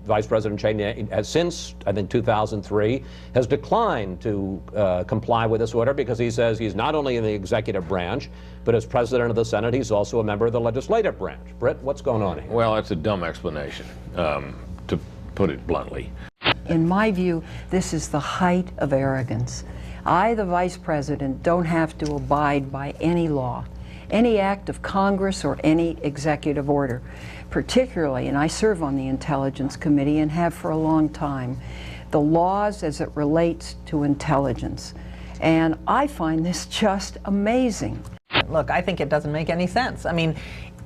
Vice President Cheney has since, I think, 2003, has declined to comply with this order because he says he's not only in the executive branch, but as President of the Senate, he's also a member of the legislative branch. Britt, what's going on here? Well, that's a dumb explanation, to put it bluntly. In my view, this is the height of arrogance. I, the Vice President, don't have to abide by any law, any act of Congress or any executive order. Particularly, and I serve on the Intelligence Committee and have for a long time, the laws as it relates to intelligence. And I find this just amazing. Look, I think it doesn't make any sense. I mean,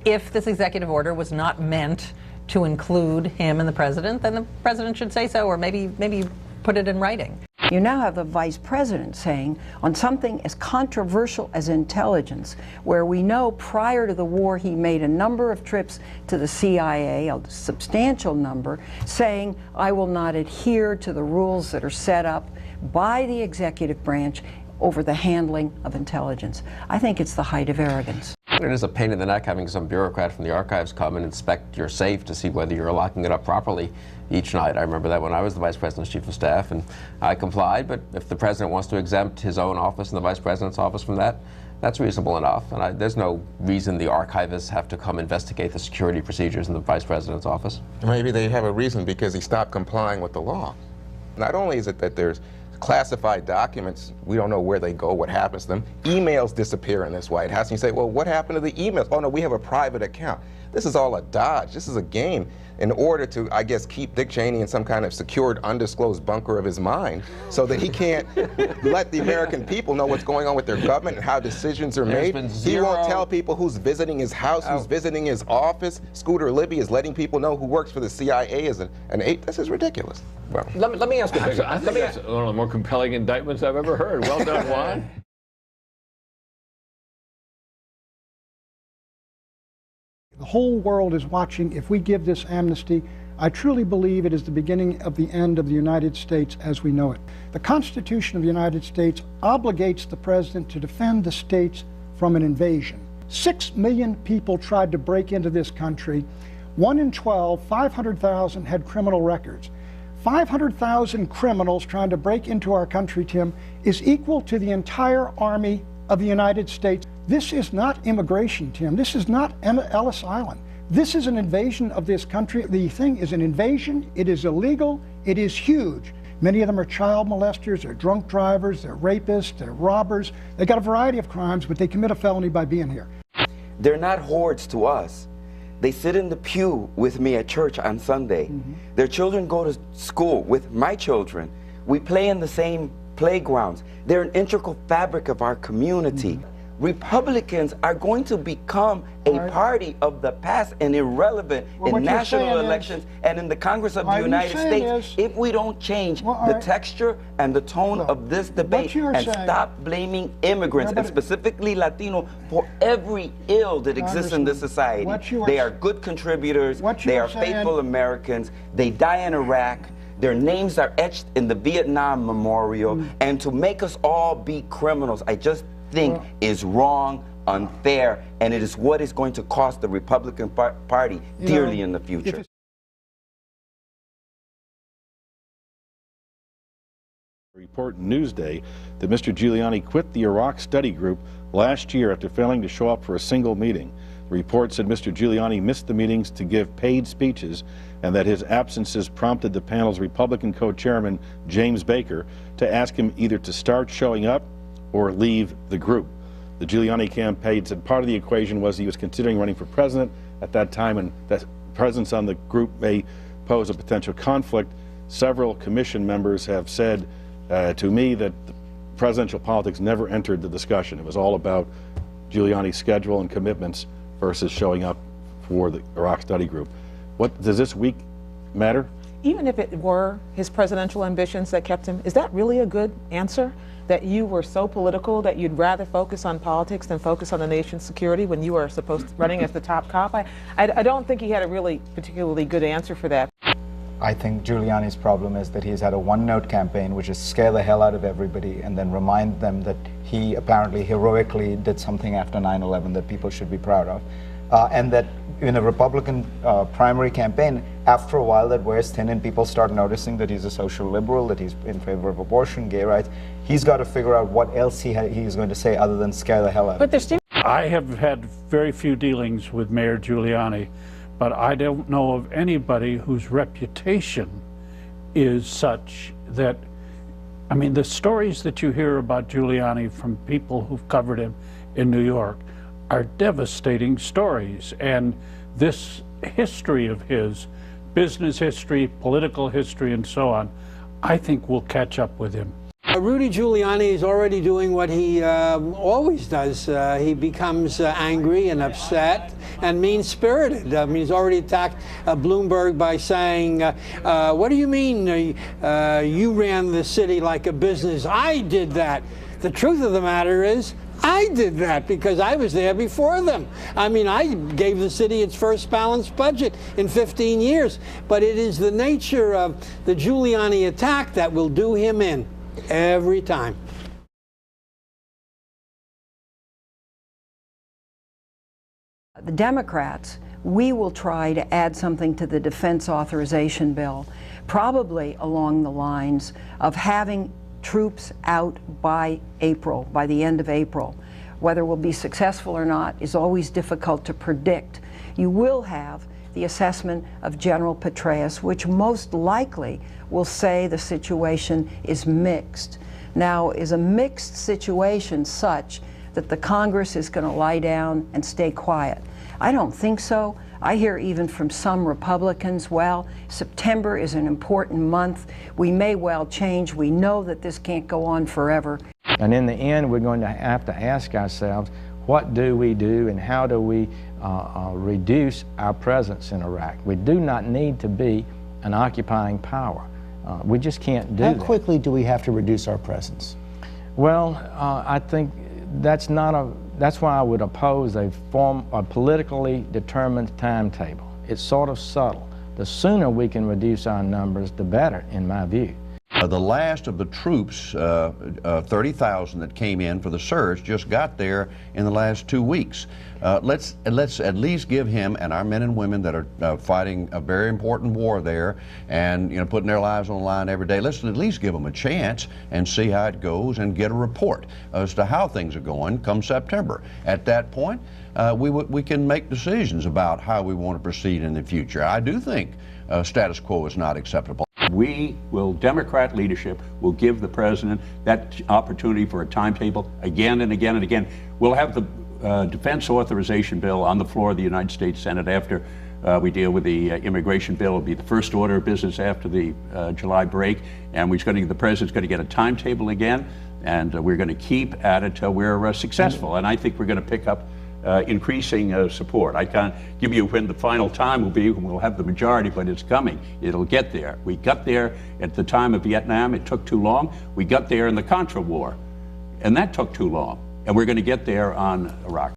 if this executive order was not meant to include him and the president, then the president should say so, or maybe put it in writing. You now have the Vice President saying on something as controversial as intelligence, where we know prior to the war he made a number of trips to the CIA, a substantial number, saying, I will not adhere to the rules that are set up by the executive branch over the handling of intelligence. I think it's the height of arrogance. It is a pain in the neck having some bureaucrat from the archives come and inspect your safe to see whether you're locking it up properly each night. I remember that when I was the Vice President's Chief of Staff, and I complied, but if the President wants to exempt his own office and the Vice President's office from that, that's reasonable enough. And there's no reason the archivists have to come investigate the security procedures in the Vice President's office. Maybe they have a reason because he stopped complying with the law. Not only is it that there's classified documents, we don't know where they go, what happens to them. Emails disappear in this White House, and you say, well, what happened to the emails? Oh no, we have a private account. This is all a dodge. This is a game in order to, I guess, keep Dick Cheney in some kind of secured, undisclosed bunker of his mind so that he can't let the American people know what's going on with their government and how decisions are made. He won't tell people who's visiting his house, who's visiting his office. Scooter Libby is letting people know who works for the CIA as an aide. This is ridiculous. Well, let me ask you this. I think that's one of the more compelling indictments I've ever heard. Well done, Juan. The whole world is watching. If we give this amnesty, I truly believe it is the beginning of the end of the United States as we know it. The Constitution of the United States obligates the President to defend the states from an invasion. 6 million people tried to break into this country. 1 in 12, 500,000 had criminal records. 500,000 criminals trying to break into our country, Tim, is equal to the entire army of the United States. This is not immigration, Tim. This is not Ellis Island. This is an invasion of this country. The thing is an invasion. It is illegal. It is huge. Many of them are child molesters, they're drunk drivers, they're rapists, they're robbers. They got a variety of crimes, but they commit a felony by being here. They're not hordes to us. They sit in the pew with me at church on Sunday. Their children go to school with my children. We play in the same playgrounds. They're an integral fabric of our community. Republicans are going to become a party of the past and irrelevant in national elections and in the Congress of the United States if we don't change the texture and the tone of this debate and stop blaming immigrants and specifically Latino for every ill that exists in this society. They are good contributors. They are faithful Americans. They die in Iraq. Their names are etched in the Vietnam Memorial. And to make us all be criminals, I just think is wrong, unfair, and it is what is going to cost the Republican Party dearly in the future. Report in Newsday that Mr. Giuliani quit the Iraq study group last year after failing to show up for a single meeting. The report said Mr. Giuliani missed the meetings to give paid speeches and that his absences prompted the panel's Republican co-chairman, James Baker, to ask him either to start showing up or leave the group. The Giuliani campaign said part of the equation was he was considering running for president at that time and that presence on the group may pose a potential conflict. Several commission members have said to me that the presidential politics never entered the discussion. It was all about Giuliani's schedule and commitments versus showing up for the Iraq study group. What does this week matter? Even if it were his presidential ambitions that kept him, is that really a good answer? That you were so political that you'd rather focus on politics than focus on the nation's security when you were supposed to running as the top cop? I don't think he had a really particularly good answer for that. I think Giuliani's problem is that he's had a one-note campaign which is scare the hell out of everybody and then remind them that he apparently heroically did something after 9/11 that people should be proud of. and that in a Republican primary campaign, after a while that wears thin and people start noticing that he's a social liberal, that he's in favor of abortion, gay rights. He's got to figure out what else he's going to say other than scare the hell out of people. I have had very few dealings with Mayor Giuliani, but I don't know of anybody whose reputation is such that, I mean, the stories that you hear about Giuliani from people who've covered him in New York are devastating stories. And this history of his, business history, political history, and so on, I think will catch up with him. Rudy Giuliani is already doing what he always does. He becomes angry and upset and mean-spirited. I mean, he's already attacked Bloomberg by saying, what do you mean you ran the city like a business? I did that. The truth of the matter is, I did that because I was there before them. I mean, I gave the city its first balanced budget in 15 years. But it is the nature of the Giuliani attack that will do him in every time. The Democrats, we will try to add something to the defense authorization bill, probably along the lines of having troops out by April, by the end of April. Whether we'll be successful or not is always difficult to predict. You will have the assessment of General Petraeus, which most likely will say the situation is mixed. Now, is a mixed situation such that the Congress is going to lie down and stay quiet? I don't think so. I hear even from some Republicans, well, September is an important month. We may well change. We know that this can't go on forever. And in the end, we're going to have to ask ourselves, what do we do and how do we reduce our presence in Iraq? We do not need to be an occupying power. We just can't do that. How quickly do we have to reduce our presence? Well, I think that's why I would oppose a politically determined timetable. It's sort of subtle. The sooner we can reduce our numbers, the better, in my view. The last of the troops, 30,000 that came in for the surge, just got there in the last 2 weeks. Let's at least give him and our men and women that are fighting a very important war there and putting their lives on the line every day, let's at least give them a chance and see how it goes and get a report as to how things are going come September. At that point, we can make decisions about how we want to proceed in the future. I do think status quo is not acceptable. Democrat leadership will give the president that opportunity for a timetable again and again and again. We'll have the defense authorization bill on the floor of the United States Senate after we deal with the immigration bill. It'll be the first order of business after the July break, and the president's going to get a timetable again, and we're going to keep at it till we're successful. And I think we're going to pick up increasing support. I can't give you when the final time will be when we'll have the majority, but it's coming. It'll get there. We got there at the time of Vietnam. It took too long. We got there in the Contra War, and that took too long. And we're going to get there on Iraq.